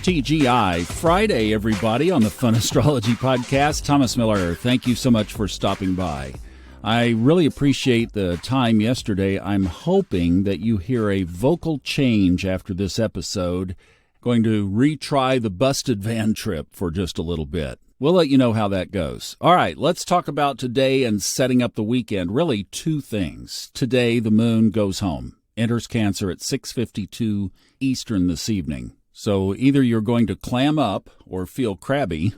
TGI Friday, everybody, on the Fun Astrology podcast. Thomas Miller, thank you so much for stopping by. I really appreciate the time yesterday. I'm hoping that you hear a vocal change after this episode. Going to retry the busted van trip for just a little bit. We'll let you know how that goes. All right, let's talk about today and setting up the weekend. Really, two things. Today, the moon goes home, enters Cancer at 6:52 Eastern this evening. So either you're going to clam up or feel crabby,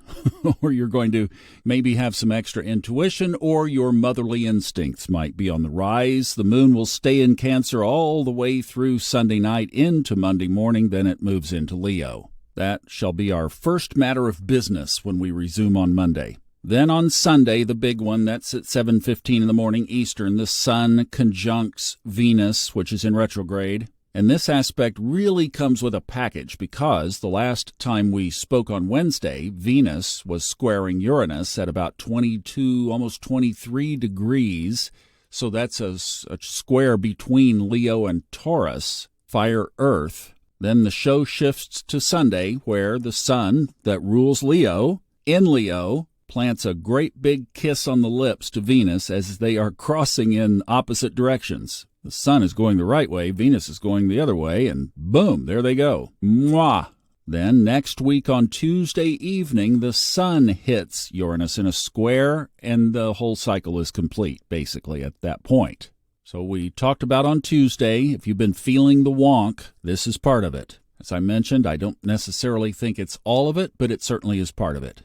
or you're going to maybe have some extra intuition, or your motherly instincts might be on the rise. The moon will stay in Cancer all the way through Sunday night into Monday morning, then it moves into Leo. That shall be our first matter of business when we resume on Monday. Then on Sunday, the big one, that's at 7:15 in the morning Eastern, the Sun conjuncts Venus, which is in retrograde. And this aspect really comes with a package because the last time we spoke on Wednesday, Venus was squaring Uranus at about 22, almost 23 degrees. So that's a square between Leo and Taurus, fire Earth. Then the show shifts to Sunday, where the Sun that rules Leo, in Leo, plants a great big kiss on the lips to Venus as they are crossing in opposite directions. The Sun is going the right way, Venus is going the other way, and boom, there they go. Mwah! Then next week on Tuesday evening, the Sun hits Uranus in a square, and the whole cycle is complete, basically, at that point. So we talked about on Tuesday, if you've been feeling the wonk, this is part of it. As I mentioned, I don't necessarily think it's all of it, but it certainly is part of it.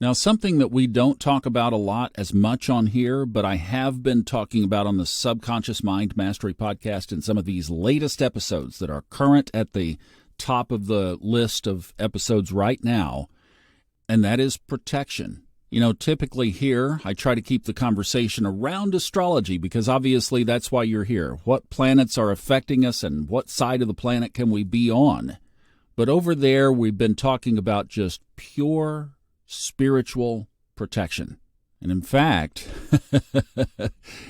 Now, something that we don't talk about a lot as much on here, but I have been talking about on the Subconscious Mind Mastery podcast in some of these latest episodes that are current at the top of the list of episodes right now, and that is protection. You know, typically here, I try to keep the conversation around astrology because obviously that's why you're here. What planets are affecting us and what side of the planet can we be on? But over there, we've been talking about just pure spiritual protection. And in fact,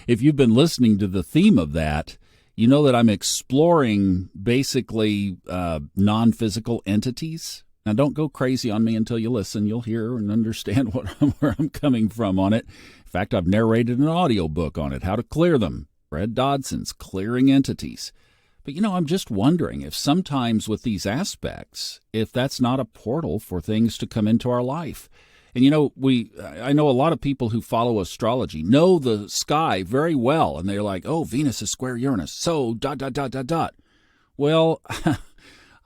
if you've been listening to the theme of that, you know that I'm exploring basically non-physical entities. Now, don't go crazy on me until you listen. You'll hear and understand where I'm coming from on it. In fact, I've narrated an audiobook on it, how to clear them. Fred Dodson's Clearing Entities. But, you know, I'm just wondering if sometimes with these aspects, if that's not a portal for things to come into our life. And, you know, I know a lot of people who follow astrology know the sky very well, and they're like, oh, Venus is square Uranus, so ... Well,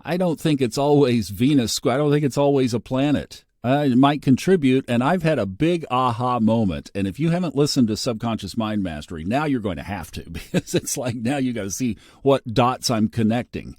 I don't think it's always Venus. I don't think it's always a planet. It might contribute, and I've had a big aha moment. And if you haven't listened to Subconscious Mind Mastery, now you're going to have to, because it's like now you got to see what dots I'm connecting.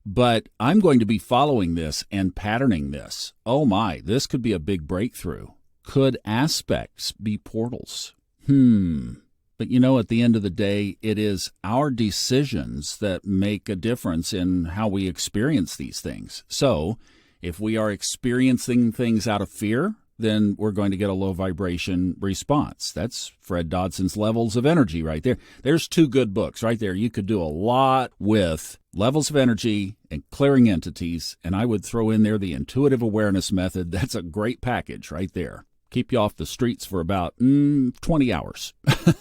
But I'm going to be following this and patterning this. Oh my, this could be a big breakthrough. Could aspects be portals? But you know, at the end of the day, it is our decisions that make a difference in how we experience these things. So if we are experiencing things out of fear, then we're going to get a low vibration response. That's Fred Dodson's Levels of Energy right there. There's two good books right there. You could do a lot with Levels of Energy and Clearing Entities, and I would throw in there the Intuitive Awareness Method. That's a great package right there. Keep you off the streets for about 20 hours,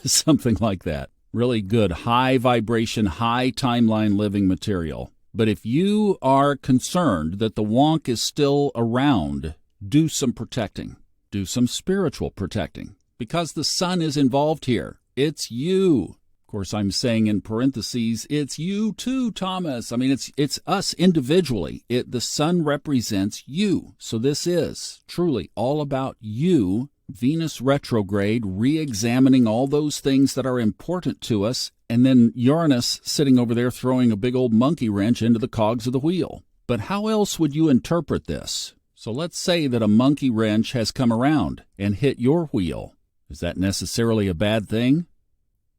something like that. Really good high vibration, high timeline living material. But if you are concerned that the wonk is still around, do some protecting. Do some spiritual protecting. Because the Sun is involved here. It's you. Of course, I'm saying in parentheses, it's you too, Thomas. I mean, it's us individually. The Sun represents you. So this is truly all about you. Venus retrograde, re-examining all those things that are important to us, and then Uranus sitting over there throwing a big old monkey wrench into the cogs of the wheel. But how else would you interpret this? So let's say that a monkey wrench has come around and hit your wheel. Is that necessarily a bad thing?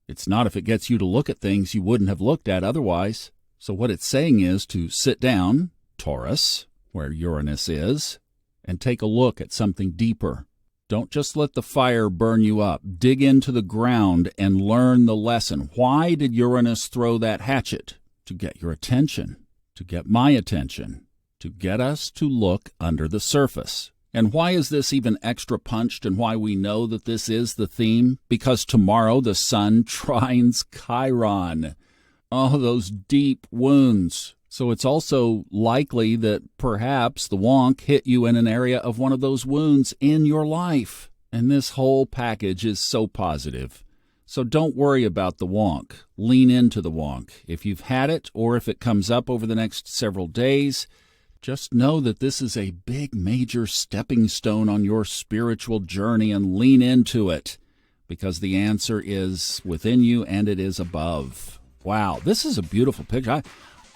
It's not if it gets you to look at things you wouldn't have looked at otherwise. So what it's saying is to sit down, Taurus, where Uranus is, and take a look at something deeper. Don't just let the fire burn you up. Dig into the ground and learn the lesson. Why did Uranus throw that hatchet? To get your attention, to get my attention. to get us to look under the surface. And why is this even extra punched and why we know that this is the theme? Because tomorrow the sun trines Chiron. Oh, those deep wounds. So it's also likely that perhaps the wonk hit you in an area of one of those wounds in your life. And this whole package is so positive. So don't worry about the wonk. Lean into the wonk. If you've had it or if it comes up over the next several days, just know that this is a big, major stepping stone on your spiritual journey and lean into it because the answer is within you and it is above. Wow, this is a beautiful picture.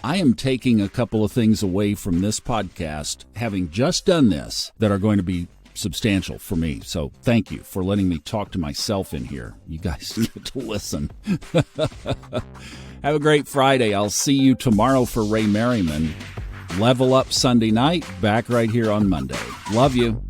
I am taking a couple of things away from this podcast, having just done this, that are going to be substantial for me. So thank you for letting me talk to myself in here. You guys get to listen. Have a great Friday. I'll see you tomorrow for Ray Merriman. Level Up Sunday night, back right here on Monday. Love you.